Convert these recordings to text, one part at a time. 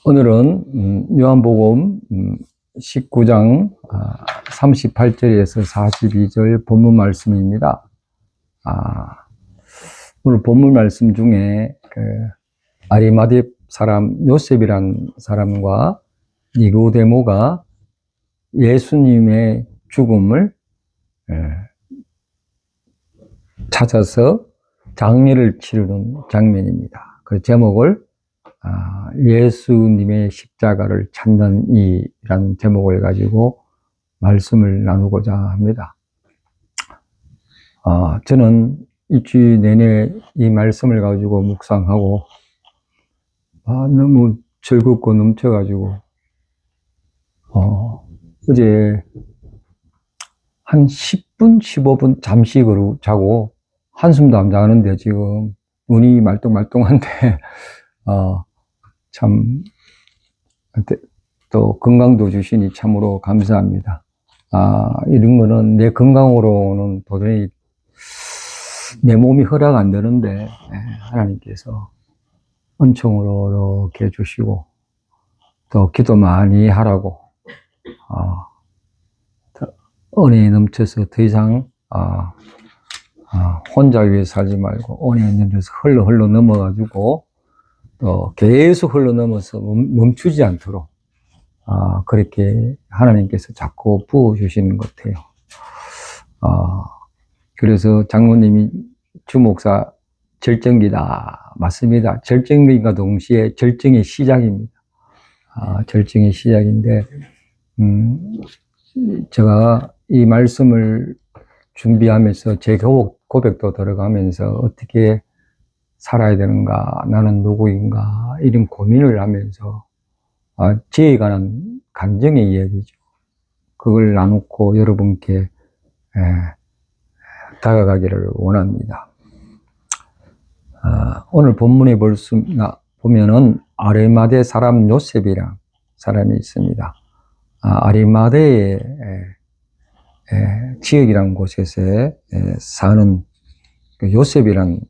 오늘은 요한복음 19장 38절에서 42절 본문 말씀입니다. 오늘 본문 말씀 중에 아리마대 사람 요셉이란 사람과 니고데모가 예수님의 죽음을 찾아서 장례를 치르는 장면입니다. 그 제목을 예수님의 십자가를 찾는 이라는 제목을 가지고 말씀을 나누고자 합니다. 저는 일주일 내내 이 말씀을 가지고 묵상하고 너무 즐겁고 넘쳐가지고 어제 한 10분, 15분 잠시 자고 한숨도 안 자는데 지금 눈이 말똥말똥한데 참 또 건강도 주시니 참으로 감사합니다. 이런 거는 내 건강으로는 도저히 내 몸이 허락 안 되는데 하나님께서 은총으로 이렇게 해주시고 또 기도 많이 하라고 은혜에 넘쳐서 더 이상 혼자 위에 살지 말고 은혜에 넘쳐서 흘러 넘어가지고 또 계속 흘러 넘어서 멈추지 않도록 그렇게 하나님께서 자꾸 부어주시는 것 같아요. 그래서 장로님이 주목사 절정기다. 맞습니다. 절정기과 동시에 절정의 시작입니다. 절정의 시작인데 제가 이 말씀을 준비하면서 제 고백도 들어가면서 어떻게 살아야 되는가, 나는 누구인가 이런 고민을 하면서 지혜에 관한 감정의 이야기죠. 그걸 나누고 여러분께 다가가기를 원합니다. 오늘 본문에 보면은 아리마대 사람 요셉이라는 사람이 있습니다. 아리마대의 지역이라는 곳에서 사는 요셉이라는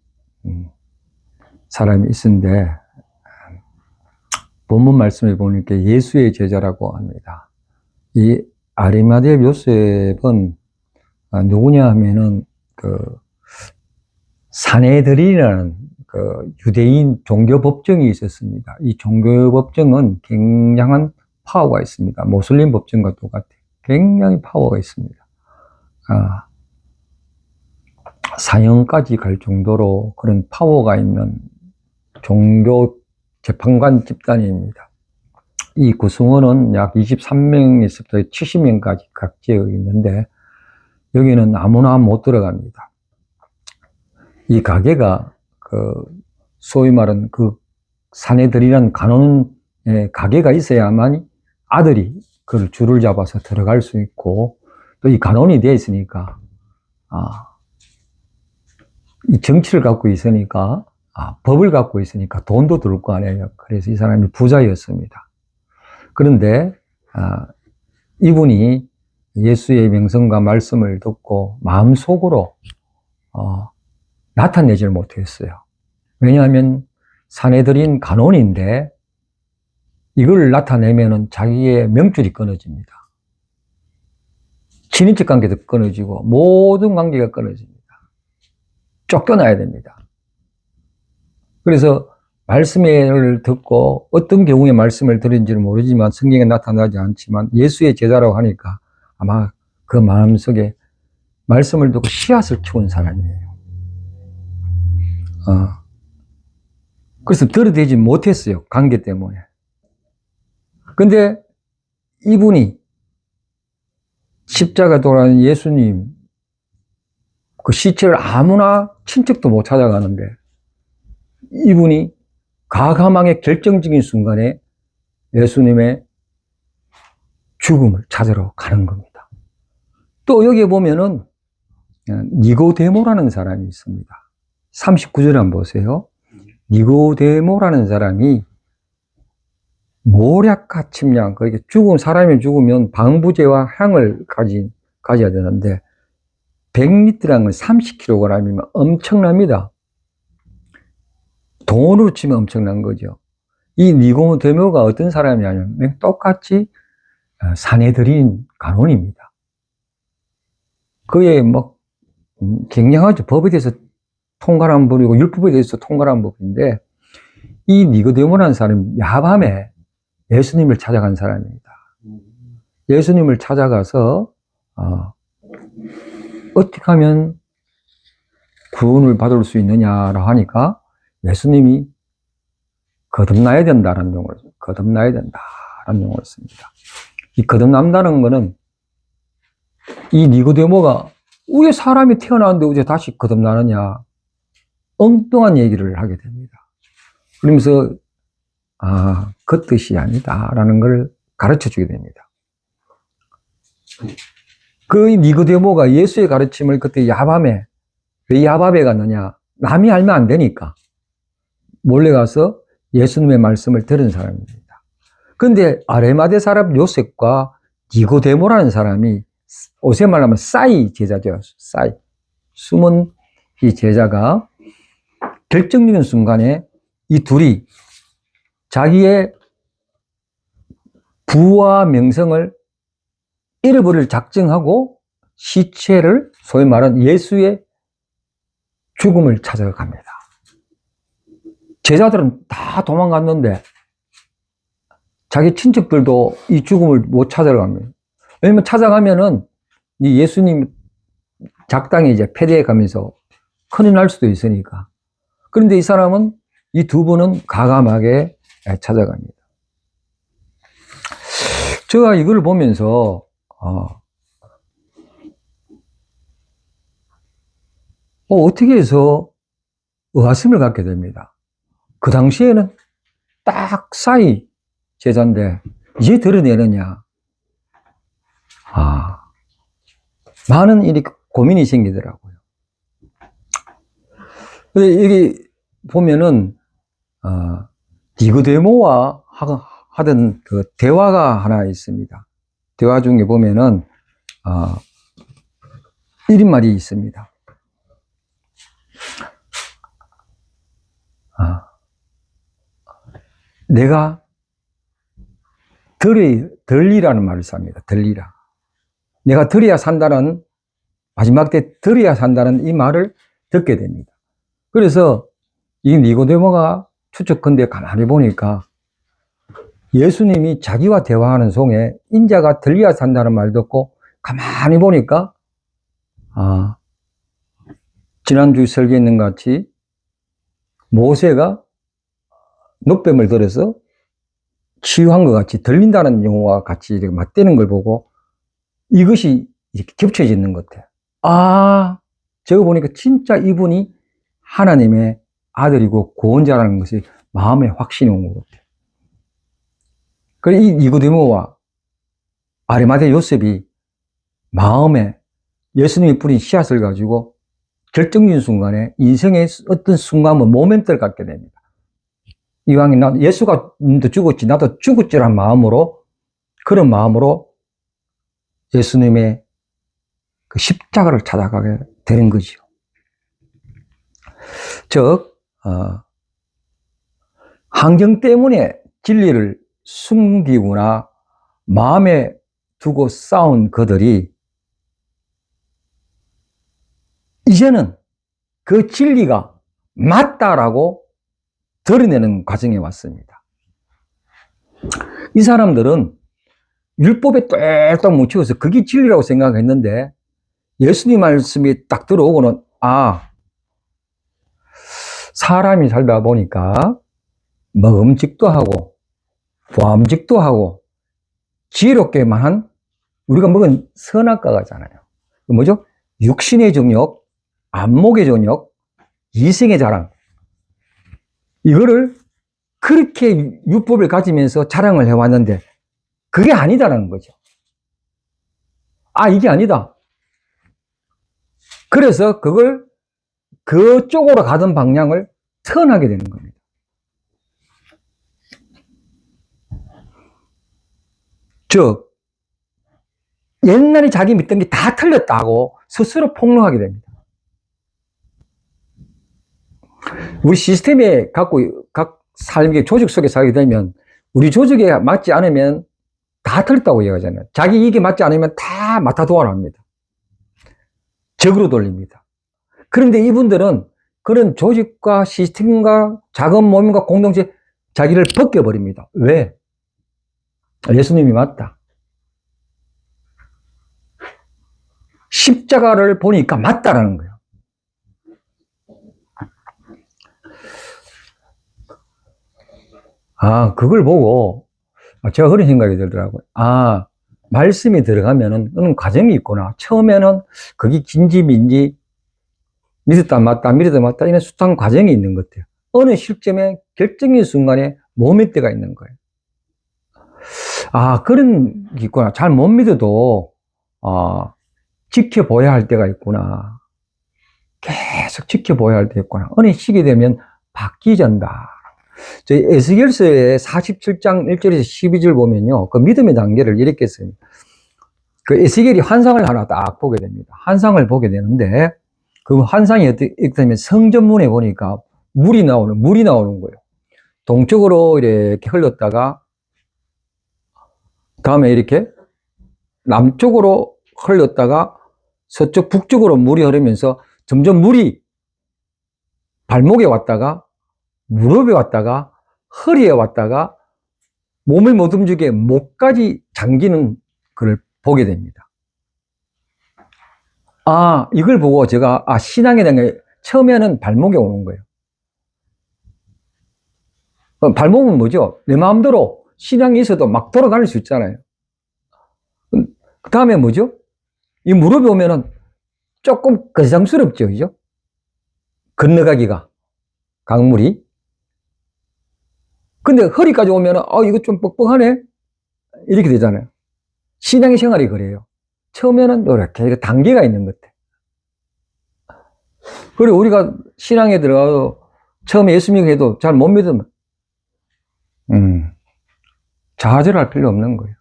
사람이 있는데 본문 말씀에 보니까 예수의 제자라고 합니다. 이 아리마대 요셉은 누구냐 하면은 사내들이라는 유대인 종교 법정이 있었습니다. 이 종교 법정은 굉장한 파워가 있습니다. 모슬림 법정과 똑같아요. 굉장히 파워가 있습니다. 사형까지 갈 정도로 그런 파워가 있는 종교 재판관 집단입니다. 이 구성원은 약 23명에서부터 70명까지 각 지역에 있는데 여기는 아무나 못 들어갑니다. 이 가게가 소위 말하는 사내들이란 간원의 가게가 있어야만 아들이 그걸 줄을 잡아서 들어갈 수 있고 또 이 간원이 되어 있으니까 이 정치를 갖고 있으니까 법을 갖고 있으니까 돈도 들을 거 아니에요. 그래서 이 사람이 부자였습니다. 그런데 이분이 예수의 명성과 말씀을 듣고 마음속으로 나타내질 못했어요. 왜냐하면 사내들인 간원인데 이걸 나타내면은 자기의 명줄이 끊어집니다. 친인척 관계도 끊어지고 모든 관계가 끊어집니다. 쫓겨나야 됩니다. 그래서 말씀을 듣고 어떤 경우에 말씀을 들은지는 모르지만 성경에 나타나지 않지만 예수의 제자라고 하니까 아마 그 마음속에 말씀을 듣고 씨앗을 키운 사람이에요. 그래서 들어대지 못했어요. 관계 때문에. 근데 이분이 십자가 돌아가는 예수님 그 시체를 아무나 친척도 못 찾아가는데 이분이 과감하게 결정적인 순간에 예수님의 죽음을 찾으러 가는 겁니다. 또 여기에 보면은 니고데모라는 사람이 있습니다. 39절 한번 보세요. 니고데모라는 사람이 모략과 침량, 그러니까 사람이 죽으면 방부제와 향을 가져야 되는데 100리터라는 건 30kg이면 엄청납니다. 돈으로 치면 엄청난 거죠. 이 니고데모가 어떤 사람이냐면 똑같이 사내들인 간원입니다. 그의 막 굉장하죠. 법에 대해서 통갈한 법이고 율법에 대해서 통갈한 법인데, 이 니고데모라는 사람이 야밤에 예수님을 찾아간 사람입니다. 예수님을 찾아가서 어떻게 하면 구원을 받을 수 있느냐라고 하니까 예수님이 거듭나야 된다라는 용어를, 거듭나야 된다라는 용어를 씁니다. 이 거듭난다는 거는 이 니고데모가 왜 사람이 태어났는데 어째 다시 거듭나느냐, 엉뚱한 얘기를 하게 됩니다. 그러면서 그 뜻이 아니다라는 걸 가르쳐 주게 됩니다. 그 니고데모가 예수의 가르침을 그때 야밤에, 왜 야밤에 갔느냐, 남이 알면 안 되니까 몰래 가서 예수님의 말씀을 들은 사람입니다. 그런데 아레마대 사람 요셉과 니고데모라는 사람이, 요새 말하면 싸이 제자죠. 싸이, 숨은 이 제자가 결정적인 순간에 이 둘이 자기의 부와 명성을 잃어버릴 작정하고 시체를, 소위 말하는 예수의 죽음을 찾아갑니다. 제자들은 다 도망갔는데 자기 친척들도 이 죽음을 못 찾아갑니다. 왜냐면 찾아가면은 이 예수님 작당이 이제 폐대해 가면서 큰일 날 수도 있으니까. 그런데 이 사람은, 이 두 분은 과감하게 찾아갑니다. 제가 이걸 보면서 어떻게 해서 의아심을 갖게 됩니다. 그 당시에는 딱 싸이 제자인데 이제 드러내느냐. 많은 일이 고민이 생기더라고요. 근데 여기 보면은 니고데모와 하던 그 대화가 하나 있습니다. 대화 중에 보면은 이런 말이 있습니다. 내가 덜리라는 말을 씁니다. 덜리라. 내가 덜어야 산다는, 마지막 때 덜어야 산다는 이 말을 듣게 됩니다. 그래서 이 니고데모가 추측컨대 가만히 보니까 예수님이 자기와 대화하는 속에 인자가 덜려야 산다는 말 듣고 가만히 보니까 지난주 설교했는 것 같이 모세가 녹뱀을 들어서 치유한 것 같이 들린다는 용어와 같이 이렇게 맞대는 걸 보고 이것이 이렇게 겹쳐지는 것 같아요. 저거 보니까 진짜 이분이 하나님의 아들이고 구원자라는 것이 마음에 확신이 온 것 같아요. 그래, 이 니고데모와 아리마대 요셉이 마음에 예수님이 뿌린 씨앗을 가지고 결정적인 순간에 인생의 어떤 순간은 모멘트를 갖게 됩니다. 이왕이 예수가 죽었지, 나도 죽었지라는 마음으로, 그런 마음으로 예수님의 그 십자가를 찾아가게 되는 거죠. 즉, 환경 때문에 진리를 숨기거나 마음에 두고 싸운 그들이 이제는 그 진리가 맞다라고 드러내는 과정에 왔습니다. 이 사람들은 율법에 똘똘 뭉치고서 그게 진리라고 생각했는데 예수님 말씀이 딱 들어오고는 사람이 살다 보니까 먹음직도 하고 보암직도 하고 지혜롭게만 한 우리가 먹은 선악과가잖아요. 뭐죠? 육신의 정욕, 안목의 정욕, 이생의 자랑, 이거를 그렇게 율법을 가지면서 자랑을 해왔는데 그게 아니다라는 거죠. 이게 아니다. 그래서 그걸 그쪽으로 가던 방향을 턴하게 되는 겁니다. 즉, 옛날에 자기 믿던 게 다 틀렸다고 스스로 폭로하게 됩니다. 우리 시스템에 삶의 조직 속에 살게 되면 우리 조직에 맞지 않으면 다 틀렸다고 얘기하잖아요. 자기 이익에 맞지 않으면 다 맞다도안 합니다. 적으로 돌립니다. 그런데 이분들은 그런 조직과 시스템과 작은 모임과 공동체 자기를 벗겨버립니다. 왜? 예수님이 맞다. 십자가를 보니까 맞다라는 거예요. 그걸 보고 제가 그런 생각이 들더라고요. 말씀이 들어가면은 그런 과정이 있구나. 처음에는 그게 긴지 민지 믿었다 맞다 믿었다 맞다 이런 숱한 과정이 있는 것 같아요. 어느 시점에 결정의 순간에 못 믿을 때가 있는 거예요. 그런 게 있구나. 잘 못 믿어도 지켜봐야 할 때가 있구나. 계속 지켜봐야 할 때 있구나. 어느 시기 되면 바뀌전다. 저희 에스겔서의 47장 1절에서 12절 보면요. 그 믿음의 단계를 이렇게 써요. 그 에스겔이 환상을 하나 딱 보게 됩니다. 환상을 보게 되는데 그 환상이 어떻게 되면 성전문에 보니까 물이 나오는 거예요. 동쪽으로 이렇게 흘렀다가 다음에 이렇게 남쪽으로 흘렀다가 서쪽 북쪽으로 물이 흐르면서 점점 물이 발목에 왔다가 무릎에 왔다가 허리에 왔다가 몸을 못 움직이게 목까지 잠기는 걸 보게 됩니다. 이걸 보고 제가 신앙에 대한 게 처음에는 발목에 오는 거예요. 발목은 뭐죠? 내 마음대로 신앙이 있어도 막 돌아다닐 수 있잖아요. 그 다음에 뭐죠? 이 무릎에 오면은 조금 거상스럽죠, 그죠? 건너가기가 강물이. 근데 허리까지 오면은 이거 좀 뻑뻑하네 이렇게 되잖아요. 신앙의 생활이 그래요. 처음에는 이렇게 단계가 있는 것 같아. 그리고 우리가 신앙에 들어가도 처음에 예수 믿게 해도 잘 못 믿으면 좌절할 필요 없는 거예요.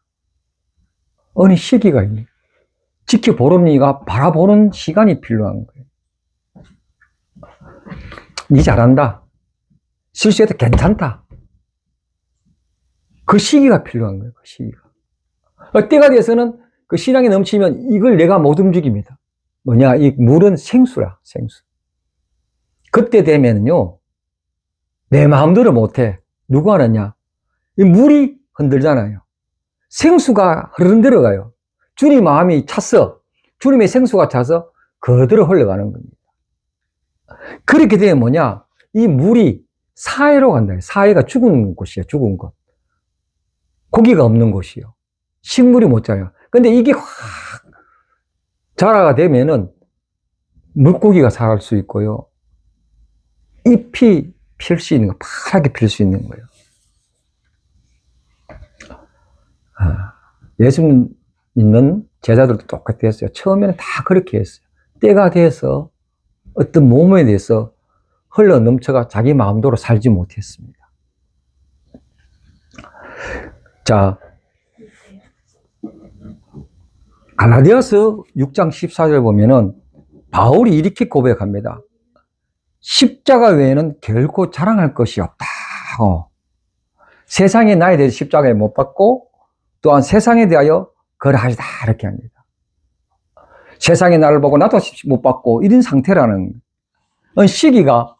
어느 시기가 있네. 지켜보려니까 바라보는 시간이 필요한 거예요. 니 잘한다. 실수해도 괜찮다. 그 시기가 필요한 거예요. 그 시기가. 때가 돼서는 그 신앙이 넘치면 이걸 내가 못 움직입니다. 뭐냐, 이 물은 생수라, 생수. 그때 되면요, 내 마음대로 못해. 누가 하느냐? 이 물이 흔들잖아요. 생수가 흐르는 가요. 주님 마음이 찼어. 주님의 생수가 차서 그대로 흘러가는 겁니다. 그렇게 되면 뭐냐? 이 물이 사해로 간다. 사해가 죽은 곳이에요. 죽은 곳. 고기가 없는 곳이요. 식물이 못 자요. 근데 이게 확 자라가 되면은 물고기가 살 수 있고요. 잎이 필 수 있는 거, 파랗게 필 수 있는 거예요. 예수 믿는 제자들도 똑같이 했어요. 처음에는 다 그렇게 했어요. 때가 돼서 어떤 몸에 대해서 흘러 넘쳐가 자기 마음대로 살지 못했습니다. 자, 갈라디아서 6장 14절 보면은 바울이 이렇게 고백합니다. 십자가 외에는 결코 자랑할 것이 없다. 세상이 나에 대해서 십자가에 못 박고 또한 세상에 대하여 거래하시다 이렇게 합니다. 세상이 나를 보고 나도 못 받고 이런 상태라는 시기가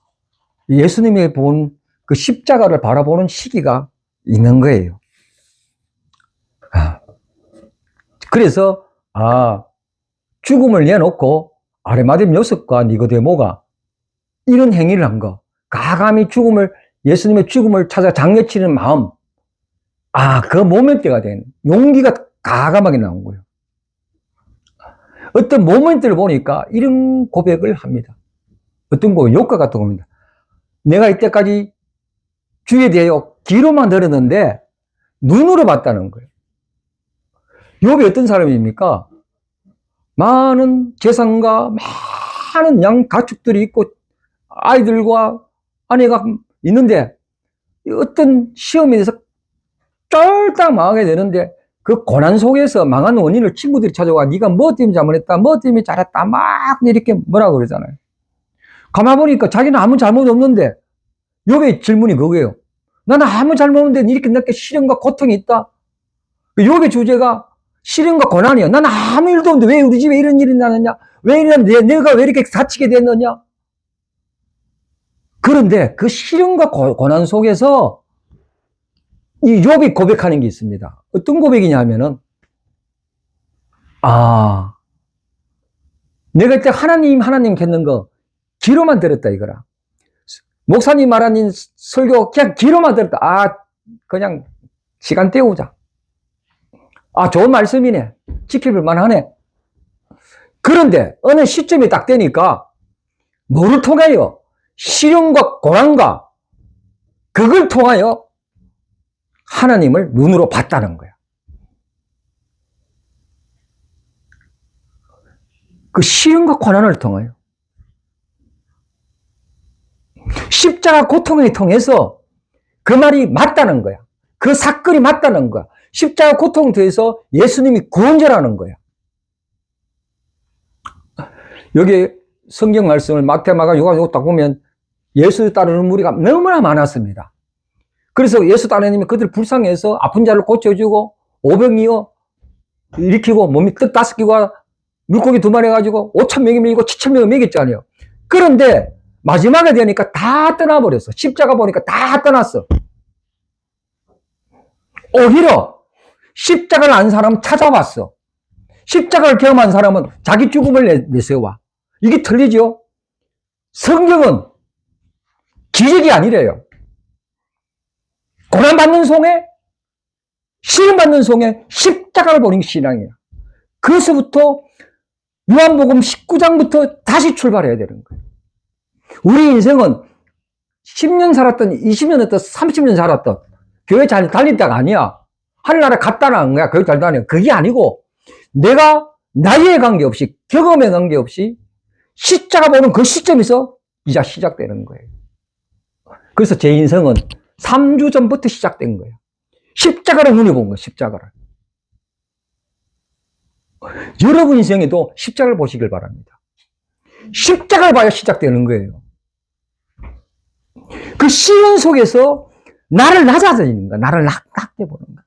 예수님이 본 그 십자가를 바라보는 시기가 있는 거예요. 그래서 죽음을 내놓고 아르마디움 요셉과 니고데모가 이런 행위를 한 거, 가감히 예수님의 죽음을 찾아 장례치는 마음, 그 모멘트가 된 용기가 가감하게 나온 거예요. 어떤 모멘트를 보니까 이런 고백을 합니다. 어떤 거 욕과 같은 겁니다. 내가 이때까지 주에 대하여 귀로만 들었는데 눈으로 봤다는 거예요. 욥이 어떤 사람입니까? 많은 재산과 많은 양 가축들이 있고 아이들과 아내가 있는데 어떤 시험에 대해서 쫄딱 망하게 되는데 그 고난 속에서 망한 원인을 친구들이 찾아와 네가 뭐 때문에 잘못했다 뭐 때문에 잘했다 막 이렇게 뭐라고 그러잖아요. 가만 보니까 자기는 아무 잘못 없는데 욥의 질문이 그거예요. 나는 아무 잘못 없는데 이렇게 내게 시련과 고통이 있다. 욥의 주제가 시련과 고난이야. 나는 아무 일도 없는데 왜 우리 집에 이런 일이 나느냐? 왜 이러냐? 내가 왜 이렇게 다치게 됐느냐? 그런데 그 시련과 고난 속에서 이 욥이 고백하는 게 있습니다. 어떤 고백이냐 하면은, 내가 이때 하나님 했는 거 귀로만 들었다 이거라. 목사님 말하는 설교 그냥 귀로만 들었다. 그냥 시간 때우자. 좋은 말씀이네. 지켜볼 만하네. 그런데 어느 시점이 딱 되니까 뭐를 통하여? 시련과 고난과 그걸 통하여 하나님을 눈으로 봤다는 거야. 그 시련과 고난을 통하여. 십자가 고통을 통해서 그 말이 맞다는 거야. 그 사건이 맞다는 거야. 십자가 고통을 통해서 예수님이 구원자라는 거야. 여기 성경 말씀을 마태, 마가, 요한 요거 딱 보면 예수 따르는 무리가 너무나 많았습니다. 그래서 예수 따르는 그들 불쌍해서 아픈 자를 고쳐주고 오병이어 일으키고 몸이 떡 5개와 물고기 2마리 해가지고 5,000명이 먹이고 7,000명이 먹였잖아요. 그런데 마지막에 되니까 다 떠나버렸어. 십자가 보니까 다 떠났어. 오히려 십자가를 안 사람은 찾아왔어. 십자가를 경험한 사람은 자기 죽음을 내세워. 이게 틀리죠? 성경은 기적이 아니래요. 고난받는 속에, 시련받는 속에 십자가를 보는 게 신앙이에요. 그래서부터 요한복음 19장부터 다시 출발해야 되는 거예요. 우리 인생은 10년 살았던, 20년 했던, 30년 살았던, 교회 잘 다닐 때가 아니야. 하늘나라 갔다는 거야. 교회 잘 다녀. 그게 아니고, 내가 나이에 관계없이, 경험에 관계없이, 십자가 보는 그 시점에서 이제 시작되는 거예요. 그래서 제 인생은 3주 전부터 시작된 거예요. 십자가를 눈에 본 거예요. 십자가를. 여러분 인생에도 십자가를 보시길 바랍니다. 십자가를 봐야 시작되는 거예요. 그 시련 속에서 나를 낮아지는 거야. 나를 낮게 보는 거야.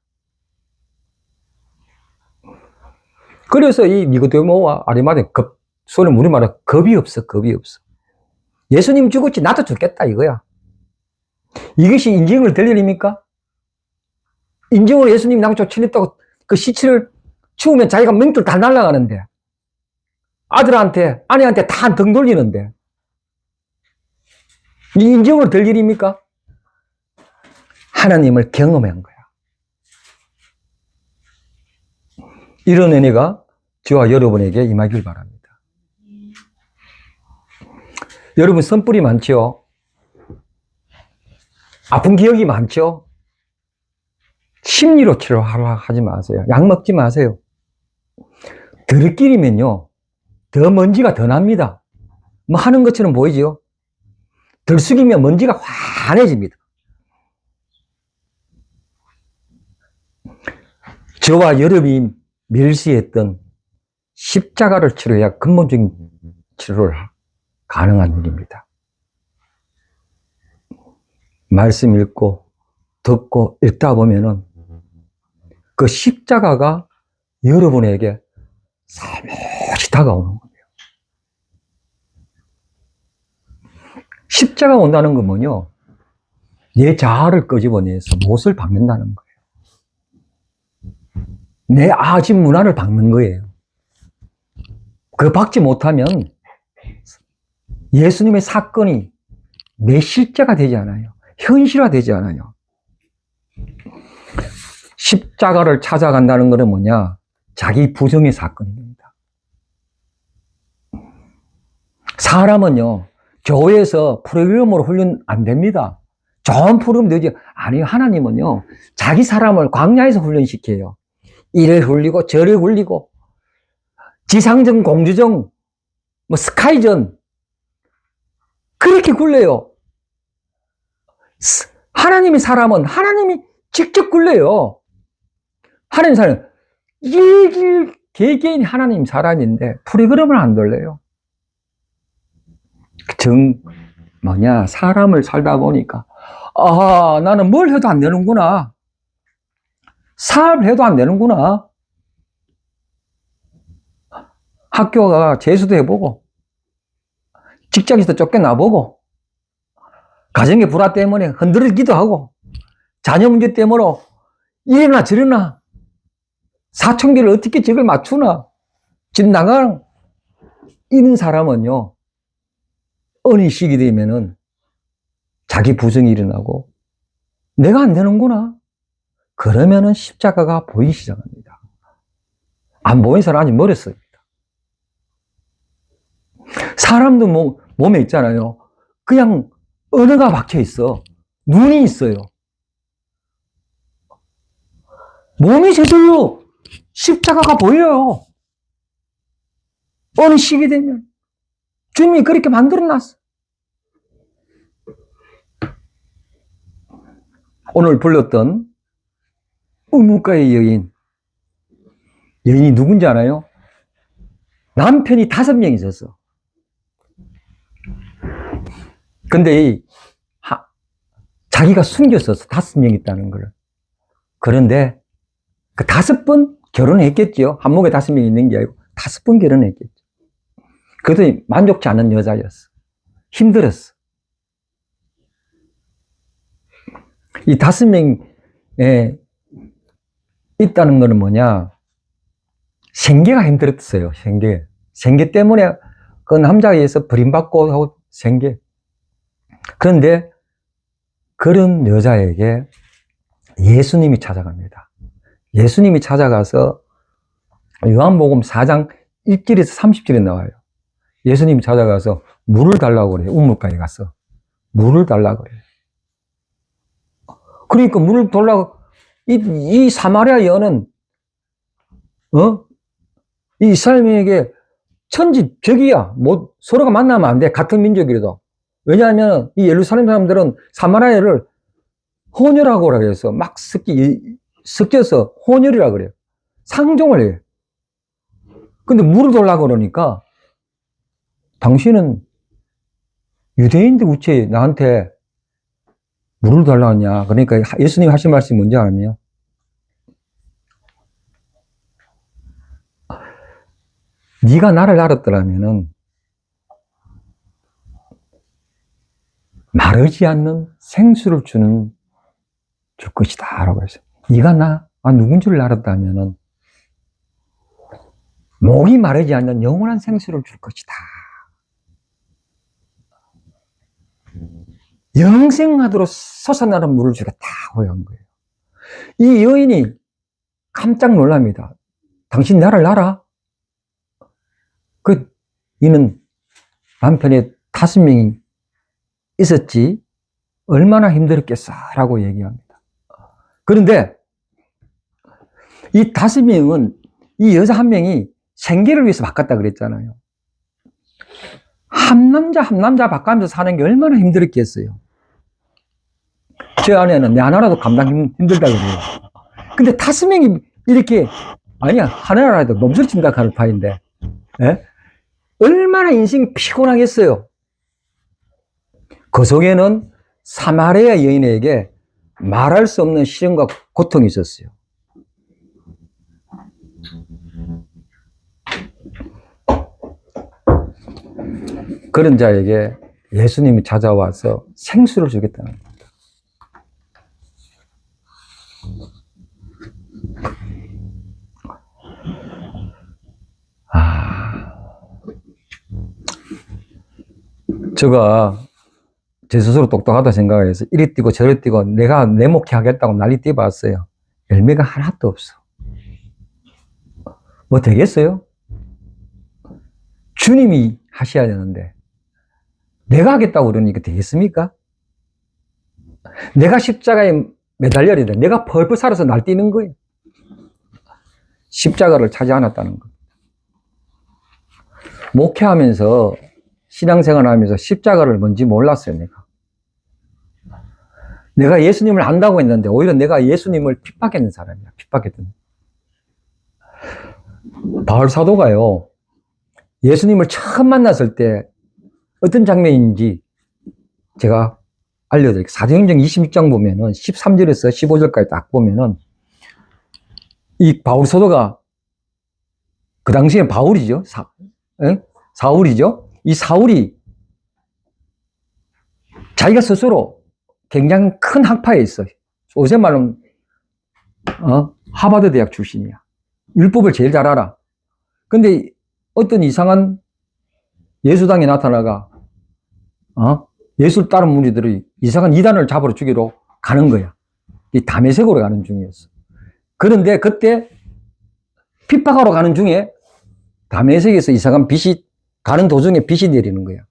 그래서 이 니고데모와 아리마대 소는 우리말로 겁이 없어. 겁이 없어. 예수님 죽었지 나도 죽겠다 이거야. 이것이 인정을 될 일입니까? 인정으로 예수님이 나를 쫓아냈다고 그 시체를 치우면 자기가 맹줄 다 날아가는데, 아들한테 아내한테 다 등 돌리는데, 이 인정으로 될 일입니까? 하나님을 경험한 거야. 이런 은혜가 저와 여러분에게 임하길 바랍니다. 여러분 선불이 많죠? 아픈 기억이 많죠? 심리로 치료하려 하지 마세요. 약 먹지 마세요. 들끼리면요, 더 먼지가 더 납니다. 뭐 하는 것처럼 보이죠? 들쑥이면 먼지가 환해집니다. 저와 여러분이 멸시했던 십자가를 치료해야 근본적인 치료를 가능한 일입니다. 말씀 읽고 듣고 읽다 보면은 그 십자가가 여러분에게 살며시 다가오는 거예요. 십자가 온다는 건 뭐냐? 내 자아를 끄집어내서 못을 박는다는 거예요. 내 아집 문화를 박는 거예요. 그 박지 못하면 예수님의 사건이 내 실제가 되지 않아요. 현실화되지 않아요. 십자가를 찾아간다는 것은 뭐냐? 자기 부정의 사건입니다. 사람은요, 교회에서 프로그램으로 훈련 안 됩니다. 좋은 프로그램 되지. 아니요, 하나님은요, 자기 사람을 광야에서 훈련시켜요. 이를 굴리고 저를 굴리고 지상전, 공주전, 뭐 스카이전 그렇게 굴려요. 하나님의 사람은 하나님이 직접 굴려요. 하나님 사람 일일 개개인이 하나님 사람인데 프로그램을 안 돌려요. 사람을 살다 보니까 아, 나는 뭘 해도 안 되는구나. 사업을 해도 안 되는구나. 학교가 재수도 해보고, 직장에서 쫓겨나보고, 가정의 불화 때문에 흔들리기도 하고, 자녀 문제 때문에 이래나 저래나, 사춘기를 어떻게 적을 맞추나, 집 나가는 이런 사람은요, 어느 시기 되면은 자기 부정이 일어나고, 내가 안 되는구나. 그러면은 십자가가 보이기 시작합니다. 안 보인 사람 아직 멀었어요. 사람도 몸에 있잖아요. 그냥 언어가 박혀 있어. 눈이 있어요. 몸이 저절로 십자가가 보여요. 어느 시기 되면. 주님이 그렇게 만들어놨어. 오늘 불렀던 우뭇가의 여인. 여인이 누군지 알아요? 남편이 5명 있었어. 근데 자기가 숨겼었어. 5명 있다는 걸. 그런데 그 5번 결혼했겠죠. 한목에 5명 있는 게 아니고 5번 결혼했겠죠. 그래도 만족치 않은 여자였어. 힘들었어. 이 5명에 있다는 거는 뭐냐? 생계가 힘들었어요. 생계 때문에 그 남자에 의해서 버림받고 하고 생계. 그런데 그런 여자에게 예수님이 찾아갑니다. 예수님이 찾아가서 요한복음 4장 1절에서 30절에 나와요. 예수님이 찾아가서 물을 달라고 그래요. 우물가에 가서. 물을 달라고 그래요. 그러니까 물을 달라고, 이 사마리아 여는, 이 이스라엘에게 천지벽이야. 서로가 만나면 안 돼. 같은 민족이라도. 왜냐하면 이 예루살렘 사람들은 사마리아를 혼혈하고 그래서 막 섞여서 혼혈이라 그래요. 상종을 해요. 근데 물을 달라고 그러니까 당신은 유대인들 우체 나한테 물을 달라고 하냐. 그러니까 예수님이 하신 말씀이 뭔지 알아요? 네가 나를 알았더라면은 마르지 않는 생수를 줄 것이다 라고 했어요. 네가 누군 줄 알았다면은 목이 마르지 않는 영원한 생수를 줄 것이다. 영생하도록 솟아나는 물을 주겠다고 한 거예요. 이 여인이 깜짝 놀랍니다. 당신 나를 알아? 이는 남편이 5명이 있었지 얼마나 힘들었겠어 라고 얘기합니다. 그런데 이 5명은 이 여자 1명이 생계를 위해서 바꿨다 그랬잖아요. 한 남자 바꾸면서 사는 게 얼마나 힘들었겠어요. 제 아내는 내 하나라도 감당 힘들다 그래요. 근데 5명이 이렇게, 아니야, 하나라도 몸서친다 하는 파인데, 예? 얼마나 인생이 피곤하겠어요. 그 속에는 사마리아 여인에게 말할 수 없는 시련과 고통이 있었어요. 그런 자에게 예수님이 찾아와서 생수를 주겠다는 겁니다. 제가 제 스스로 똑똑하다 생각해서 이리 뛰고 저리 뛰고 내가 내 목회 하겠다고 난리 뛰어봤어요. 열매가 하나도 없어. 뭐 되겠어요? 주님이 하셔야 되는데 내가 하겠다고 그러니까 되겠습니까? 내가 십자가에 매달려야 돼. 내가 펄펄 살아서 날뛰는 거예요. 십자가를 차지 않았다는 거. 목회하면서 신앙생활 하면서 십자가를 뭔지 몰랐어요, 내가 예수님을 안다고 했는데 오히려 내가 예수님을 핍박했는 사람이야. 핍박했던. 바울 사도가요, 예수님을 처음 만났을 때 어떤 장면인지 제가 알려드릴게요. 사도행전 26장 보면은 13절에서 15절까지 딱 보면은 이 바울 사도가 그 당시에 바울이죠. 사울이죠. 이 사울이 자기가 스스로 굉장히 큰 학파에 있어요. 요새 말로는 하버드 대학 출신이야. 율법을 제일 잘 알아. 근데 어떤 이상한 예수당에 나타나가 예수를 따른 무리들이 이상한 이단을 잡으러 죽이러 가는 거야. 이 다메섹으로 가는 중이었어. 그런데 그때 핍박하러 가는 중에 다메섹에서 이상한 빛이 가는 도중에 빛이 내리는 거야.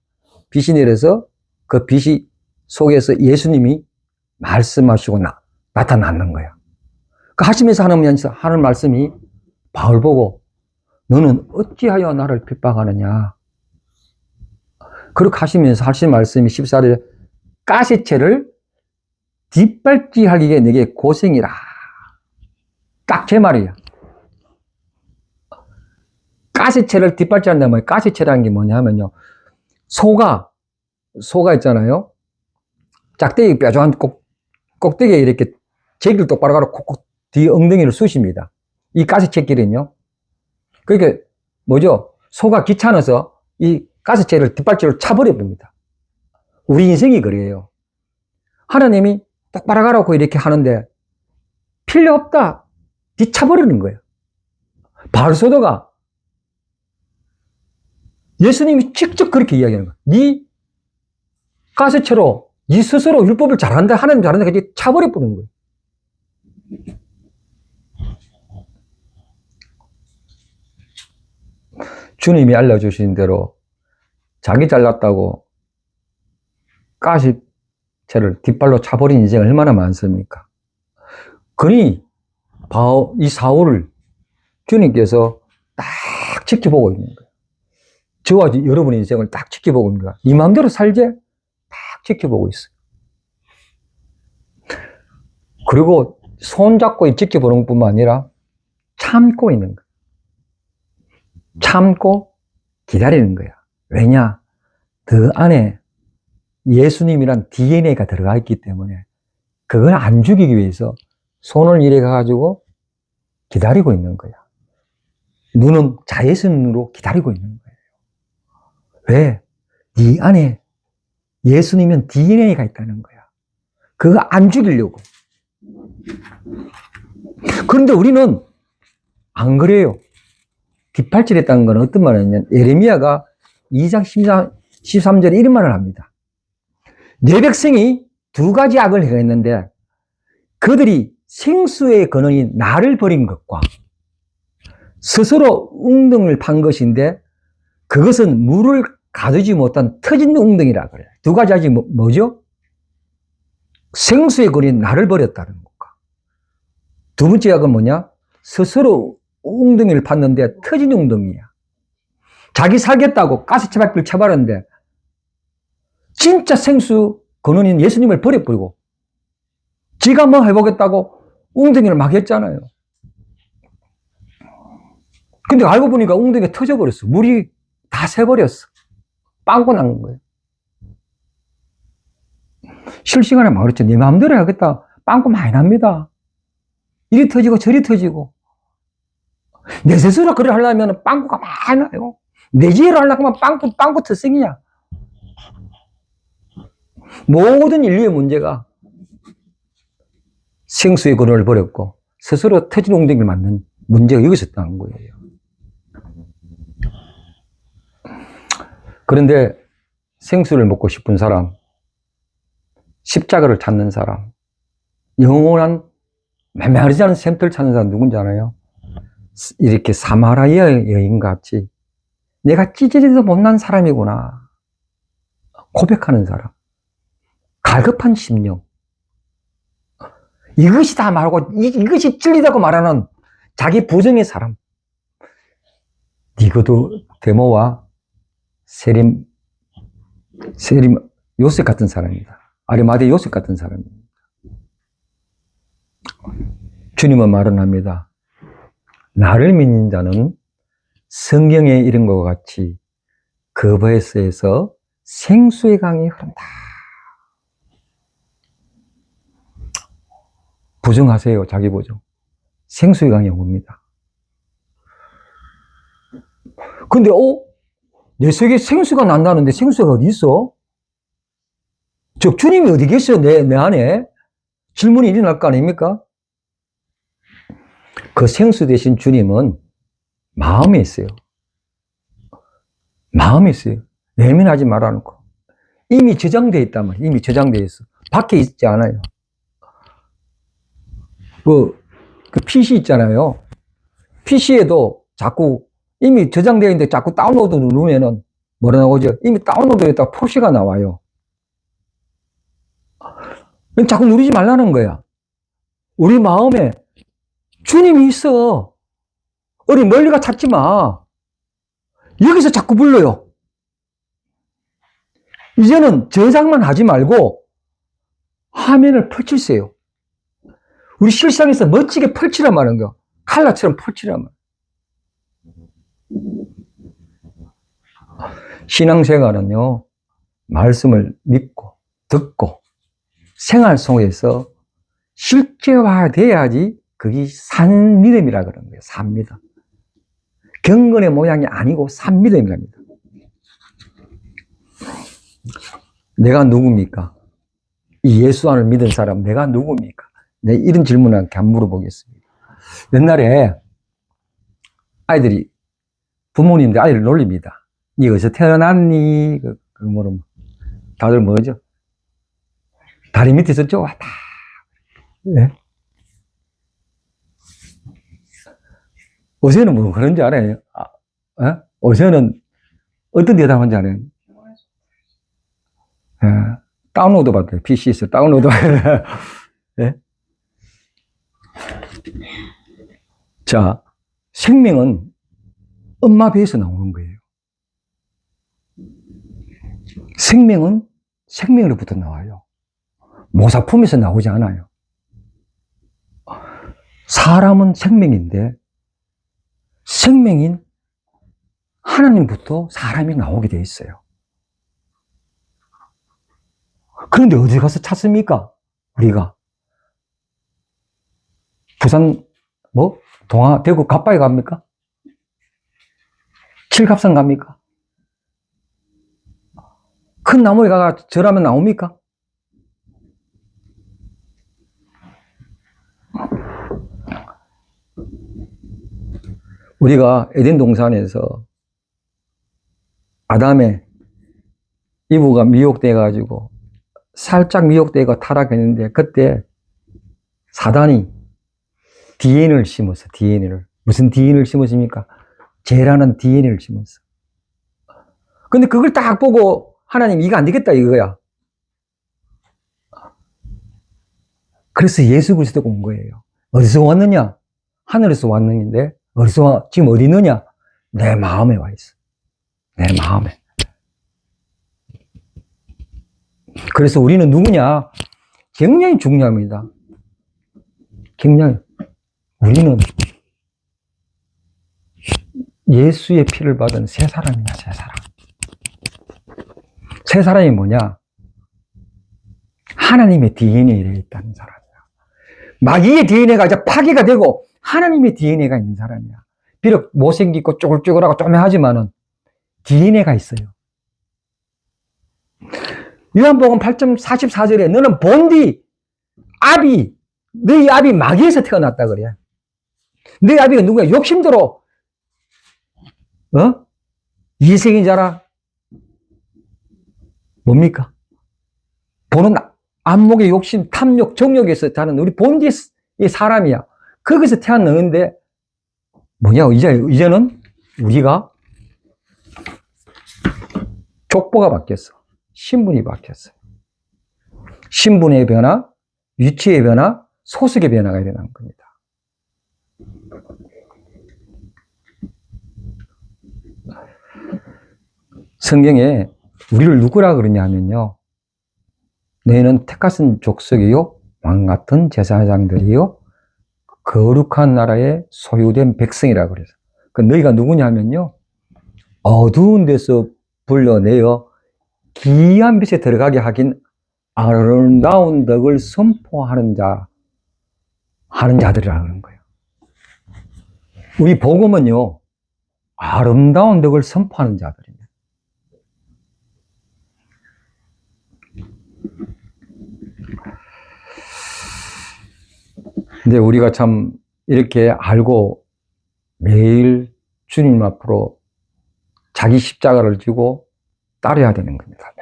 빛이 내려서 그 빛이 속에서 예수님이 말씀하시고 나타나는 거야. 그 하시면서 하는 말씀이 바울 보고 너는 어찌하여 나를 핍박하느냐. 그렇게 하시면서 하신 말씀이 14절에 가시체를 뒷발질하기에 내게 고생이라. 딱 제 말이야. 가시체를 뒷발질한다면 뭐예요? 가시체라는 게 뭐냐 하면요. 소가 있잖아요. 짝대기 뾰족한 꼭대기에 이렇게 제길 똑바로 가로 콕콕 뒤 엉덩이를 쑤십니다. 이 가시체끼리는요. 그러니까 뭐죠? 소가 귀찮아서 이 가시체를 뒷발질로 차버려 봅니다. 우리 인생이 그래요. 하나님이 똑바로 가라고 이렇게 하는데 필요 없다. 뒤차버리는 거예요. 바울 사도가 예수님이 직접 그렇게 이야기하는 거야. 네 가시체로 네 스스로 율법을 잘한다, 하나님 잘한다, 그렇게 차버려 버리는 거예요. 주님이 알려주신 대로 자기 잘났다고 가시체를 뒷발로 차버린 인생 얼마나 많습니까? 그러니 이 사울을 주님께서 딱 지켜보고 있는 거예요. 저와 여러분의 인생을 딱 지켜보고 있는 거야. 네 마음대로 살지? 딱 지켜보고 있어요. 그리고 손잡고 지켜보는 뿐만 아니라 참고 있는 거야. 참고 기다리는 거야. 왜냐? 그 안에 예수님이란 DNA가 들어가 있기 때문에 그걸 안 죽이기 위해서 손을 이래 가지고 기다리고 있는 거야. 눈은 자외선으로 기다리고 있는 거예요. 왜? 네 안에 예수님은 DNA가 있다는 거야. 그거 안 죽이려고. 그런데 우리는 안 그래요. 뒷팔질했다는 건 어떤 말이냐면 예레미야가 2장 13절에 이런 말을 합니다. 내 백성이 두 가지 악을 행했는데 그들이 생수의 근원이 나를 버린 것과 스스로 웅덩이를 판 것인데 그것은 물을 가두지 못한 터진 웅덩이라 그래요. 두 가지 악이 뭐죠? 생수의 근원이 나를 버렸다는 것과 두 번째 악은 뭐냐? 스스로 웅덩이를 팠는데 터진 웅덩이야. 자기 살겠다고 가시체밖을 쳐버렸는데 진짜 생수 근원인 예수님을 버려버리고 지가 뭐 해보겠다고 웅덩이를 막 했잖아요. 근데 알고 보니까 웅덩이가 터져버렸어. 물이 다 새버렸어. 빵꾸 난 거예요. 실시간에 막 그랬죠. 네 마음대로 하겠다. 빵꾸 많이 납니다. 이리 터지고 저리 터지고. 내 스스로 그래 하려면 빵꾸가 많이 나요. 내 지혜로 하려고 하면 빵꾸 터생이야. 모든 인류의 문제가 생수의 근원을 버렸고 스스로 터진 웅덩이를 만든 문제가 여기서 있다는 거예요. 그런데 생수를 먹고 싶은 사람, 십자가를 찾는 사람, 영원한 메마르지 않은 샘터를 찾는 사람 누군지 알아요? 이렇게 사마리아 여인같이 내가 찌질해도 못난 사람이구나 고백하는 사람, 갈급한 심령, 이것이 다 말고 이것이 진리다고 말하는 자기 부정의 사람, 니고도 데모와 세림 요셉 같은 사람입니다. 아리마대 요셉 같은 사람입니다. 주님은 말은 합니다. 나를 믿는 자는 성경에 이른 것과 같이 그 배에서 생수의 강이 흐른다. 부정하세요. 자기 부정. 생수의 강이 옵니다. 근데 내 속에 생수가 난다는데 생수가 어디 있어? 즉 주님이 어디 계셔? 내 안에? 질문이 일어날 거 아닙니까? 그 생수 대신 주님은 마음에 있어요. 마음에 있어요. 예민하지 말라는 거. 이미 저장되어 있단 말이에요. 이미 저장되어 있어. 밖에 있지 않아요. 그 PC 있잖아요. PC에도 자꾸 이미 저장되어 있는데 자꾸 다운로드 누르면은 뭐라 나오죠? 이미 다운로드했다가 표시가 나와요. 자꾸 누르지 말라는 거야. 우리 마음에 주님이 있어. 어디 멀리가 찾지 마. 여기서 자꾸 불러요. 이제는 저장만 하지 말고 화면을 펼치세요. 우리 실상에서 멋지게 펼치란 말인 거. 칼라처럼 펼치란 말. 신앙생활은요, 말씀을 믿고 듣고 생활 속에서 실제화돼야지 그게 산 믿음이라 그러는 거예요. 산 믿음. 경건의 모양이 아니고 산 믿음이랍니다. 내가 누굽니까? 이 예수 안을 믿은 사람 내가 누굽니까? 네, 이런 질문을 한번 물어보겠습니다. 옛날에 아이들이 부모님들 아이를 놀립니다. 니 어디서 태어났니? 다들 뭐죠? 다리 밑에서 쪼았다. 네. 어제는 뭐 그런지 알아요? 어제는 어떤 대답한지 알아요? 다운로드 받아요. PC에서 다운로드 받아요. 네? 자, 생명은 엄마 배에서 나오는 거예요. 생명은 생명으로부터 나와요. 모사품에서 나오지 않아요. 사람은 생명인데 생명인 하나님부터 사람이 나오게 돼 있어요. 그런데 어디 가서 찾습니까? 우리가 부산 동화 대구 갑바에 갑니까? 칠갑산 갑니까? 큰 나무에 가가 절하면 나옵니까? 우리가 에덴 동산에서 아담의 이브가 미혹돼가지고 살짝 미혹되고 타락했는데 그때 사단이 DNA를 심었어. DNA를. 무슨 DNA를 심었습니까? 죄라는 DNA를 심었어. 근데 그걸 딱 보고 하나님 이거 안 되겠다 이거야. 그래서 예수 그리스도가 온 거예요. 어디서 왔느냐? 하늘에서 왔는데 지금 어디 있느냐? 내 마음에 와 있어. 내 마음에. 그래서 우리는 누구냐? 굉장히 중요합니다. 굉장히. 우리는 예수의 피를 받은 새 사람이야, 새 사람. 새 사람이 뭐냐? 하나님의 DNA에 있다는 사람이야. 마귀의 DNA가 이제 파괴가 되고 하나님의 DNA가 있는 사람이야. 비록 못생기고 쪼글쪼글하고 쪼매하지만은 DNA가 있어요. 요한복음 8장 44절에 너는 본디 너희 아비 마귀에서 태어났다 그래. 너희 아비가 누구야? 욕심대로 이생인 자라. 뭡니까? 보는 안목의 욕심, 탐욕, 정욕에서 자는 우리 본디의 사람이야. 거기서 태어났는데 뭐냐? 이제는 우리가 족보가 바뀌었어. 신분이 바뀌었어요. 신분의 변화, 위치의 변화, 소속의 변화가 일어난 겁니다. 성경에 우리를 누구라 그러냐 하면요. 너희는 택하신 족속이요, 왕같은 제사장들이요, 거룩한 나라의 소유된 백성이라 그래서. 그 너희가 누구냐 하면요. 어두운 데서 불러내어 기이한 빛에 들어가게 하긴 아름다운 덕을 선포하는 자. 하는 자들이라는 거예요. 우리 복음은요, 아름다운 덕을 선포하는 자들입니다. 근데 우리가 참 이렇게 알고 매일 주님 앞으로 자기 십자가를 지고 따라야 되는 겁니다.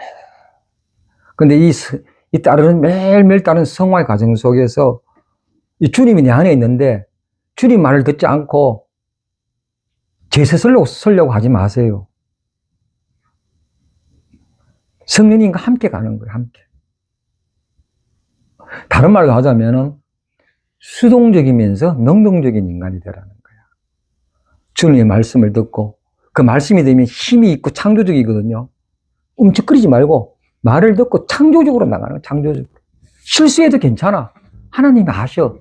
근데 이 따르는 매일매일 따르는 성화의 과정 속에서 이 주님이 내 안에 있는데 주님 말을 듣지 않고 제세 쓰려고 하지 마세요. 성령님과 함께 가는 거예요, 함께. 다른 말로 하자면은 수동적이면서 능동적인 인간이 되라는 거예요. 주님의 말씀을 듣고 그 말씀이 되면 힘이 있고 창조적이거든요. 움츠거리지 말고 말을 듣고 창조적으로 나가는 거예요, 창조적으로. 실수해도 괜찮아. 하나님이 아셔.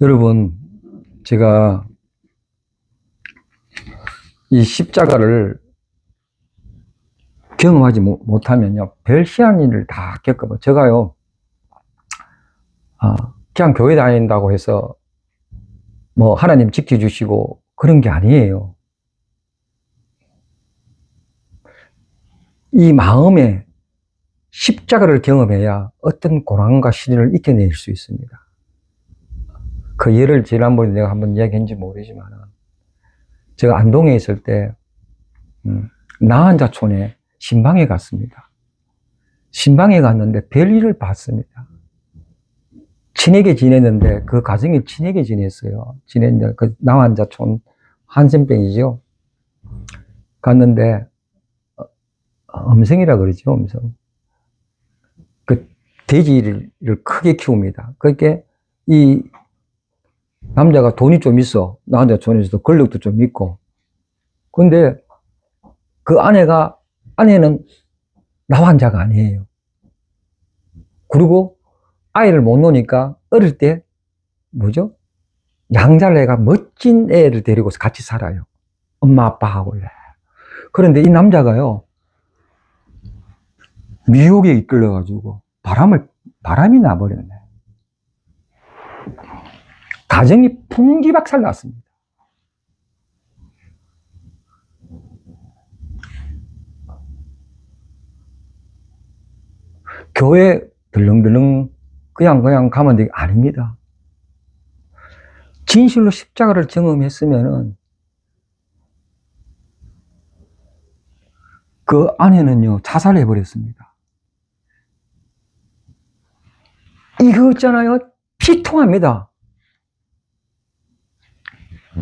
여러분, 제가 이 십자가를 경험하지 못하면요, 별 희한한 일을 다 겪어봐요. 제가요, 그냥 교회 다닌다고 해서 뭐 하나님 지켜주시고 그런 게 아니에요. 이 마음에 십자가를 경험해야 어떤 고난과 시련을 이겨낼 수 있습니다. 그 예를 지난번에 내가 한번 이야기했는지 모르지만, 제가 안동에 있을 때 나한자촌에 신방에 갔습니다. 신방에 갔는데 별일을 봤습니다. 친하게 지냈는데 그 가정이 친하게 지냈어요. 지냈는데 그 나한자촌 한센병이죠. 갔는데 음성이라 그러죠, 음성. 그 돼지를 크게 키웁니다. 그렇게 이 남자가 돈이 좀 있어. 나한자촌에서도 권력도 좀 있고. 근데 그 아내는 나환자가 아니에요. 그리고 아이를 못 놓으니까 어릴 때 뭐죠? 양자를 해가 멋진 애를 데리고 같이 살아요. 엄마 아빠하고. 그런데 이 남자가요, 미혹에 이끌려가지고 바람이 나버렸네. 가정이 풍지박살 났습니다. 교회 들렁들렁 그냥 가면 되게 아닙니다. 진실로 십자가를 경험했으면은 그 아내는요, 자살해버렸습니다. 이거 있잖아요, 피통합니다.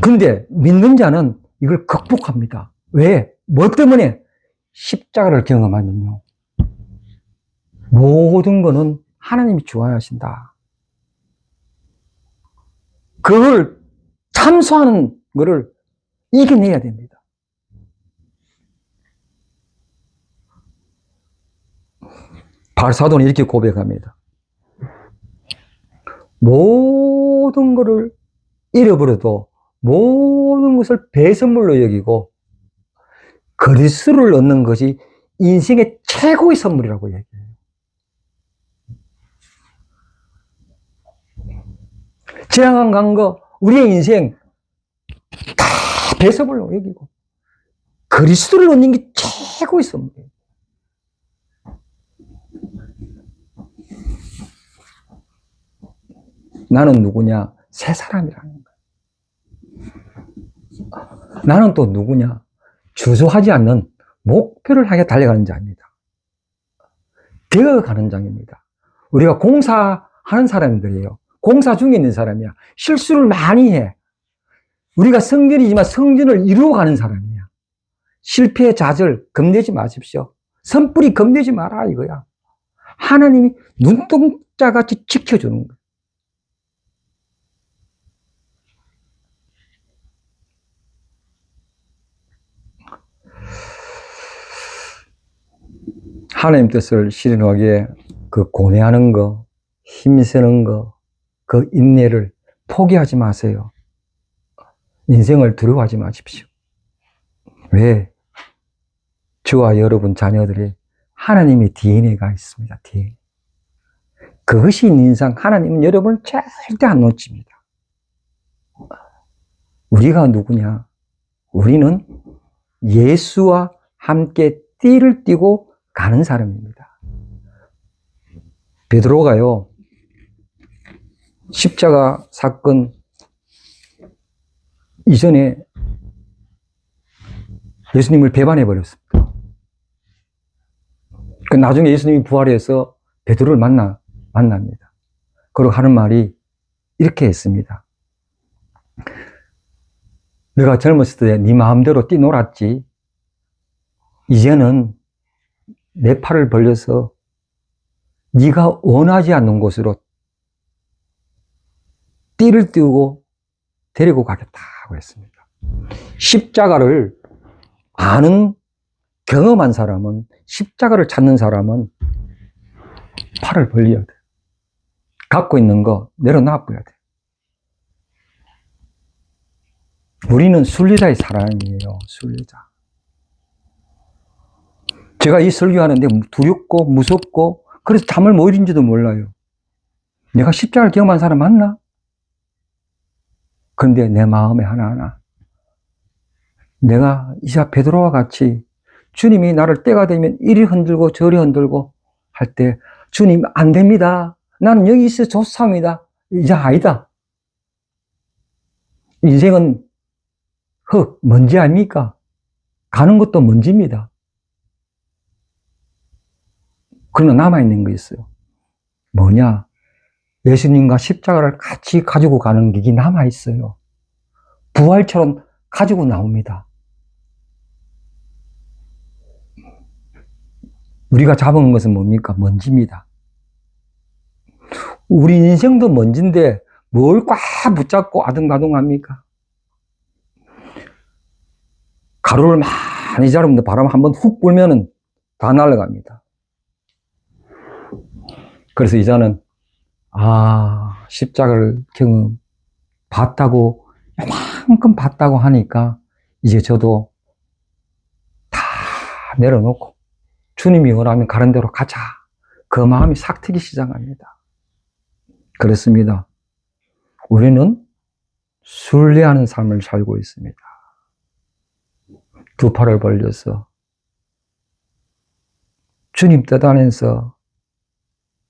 근데 믿는 자는 이걸 극복합니다. 왜? 뭐 때문에? 십자가를 경험하면요, 모든 거는 하나님이 주관하신다. 그걸 참소하는 거를 이겨내야 됩니다. 바울사도는 이렇게 고백합니다. 모든 것을 잃어버려도 모든 것을 배선물로 여기고 그리스도를 얻는 것이 인생의 최고의 선물이라고 얘기해요. 지나간 거 우리의 인생 다 배선물로 여기고 그리스도를 얻는 게 최고의 선물이에요. 나는 누구냐? 새 사람이라는 거예요. 나는 또 누구냐? 주저하지 않는 목표를 향해 달려가는 자입니다. 되어가는 자입니다. 우리가 공사하는 사람들이에요. 공사 중에 있는 사람이야. 실수를 많이 해. 우리가 성전이지만 성전을 이루어가는 사람이야. 실패, 좌절 겁내지 마십시오. 선뿌리 겁내지 마라 이거야. 하나님이 눈동자같이 지켜주는 거야. 하나님 뜻을 실현하기에 그 고뇌하는 거, 힘쓰는 거, 그 인내를 포기하지 마세요. 인생을 두려워하지 마십시오. 왜? 저와 여러분 자녀들이 하나님의 DNA가 있습니다. DNA. 그것이 있는 이상 하나님은 여러분을 절대 안 놓칩니다. 우리가 누구냐? 우리는 예수와 함께 띠를 띠고 가는 사람입니다. 베드로가요, 십자가 사건 이전에 예수님을 배반해 버렸습니다. 나중에 예수님이 부활해서 베드로를 만납니다. 그리고 하는 말이 이렇게 했습니다. 내가 젊었을 때 네 마음대로 뛰놀았지. 이제는 내 팔을 벌려서 네가 원하지 않는 곳으로 띠를 띄우고 데리고 가겠다고 했습니다. 십자가를 아는 경험한 사람은, 십자가를 찾는 사람은 팔을 벌려야 돼. 갖고 있는 거 내려놔버려야 돼. 우리는 순례자의 사람이에요. 순례자. 제가 이 설교하는데 두렵고 무섭고 그래서 잠을 못 이룬지도 몰라요. 내가 십자가를 경험한 사람 맞나? 그런데 내 마음에 하나하나 내가 이사 베드로와 같이 주님이 나를 때가 되면 이리 흔들고 저리 흔들고 할 때 주님 안 됩니다. 나는 여기 있어 좋습니다. 이제 아니다. 인생은 흙, 먼지 아닙니까? 가는 것도 먼지입니다. 그러나 남아있는 게 있어요. 뭐냐? 예수님과 십자가를 같이 가지고 가는 길이 남아있어요. 부활처럼 가지고 나옵니다. 우리가 잡은 것은 뭡니까? 먼지입니다. 우리 인생도 먼지인데 뭘 꽉 붙잡고 아둥바둥합니까? 가루를 많이 자르면 바람 한번 훅 불면은 다 날아갑니다. 그래서 이제는 십자가를 경험 봤다고 이만큼 봤다고 하니까 이제 저도 다 내려놓고 주님이 원하면 가는 대로 가자. 그 마음이 싹 트기 시작합니다. 그렇습니다. 우리는 순례하는 삶을 살고 있습니다. 두 팔을 벌려서 주님 뜻 안에서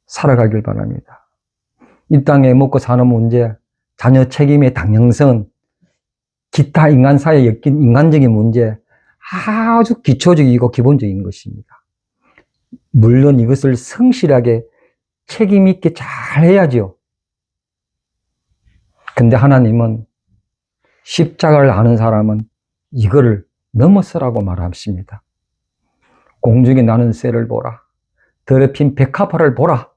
살아가길 바랍니다. 이 땅에 먹고 사는 문제, 자녀 책임의 당연성, 기타 인간사에 엮인 인간적인 문제, 아주 기초적이고 기본적인 것입니다. 물론 이것을 성실하게 책임 있게 잘 해야죠. 근데 하나님은 십자가를 아는 사람은 이거를 넘어서라고 말하십니다. 공중에 나는 새를 보라. 더럽힌 백합화를 보라.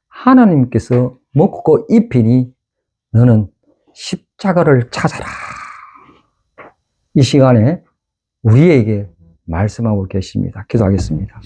하나님께서 먹고 입히니 너는 십자가를 찾아라. 이 시간에 우리에게 말씀하고 계십니다. 기도하겠습니다.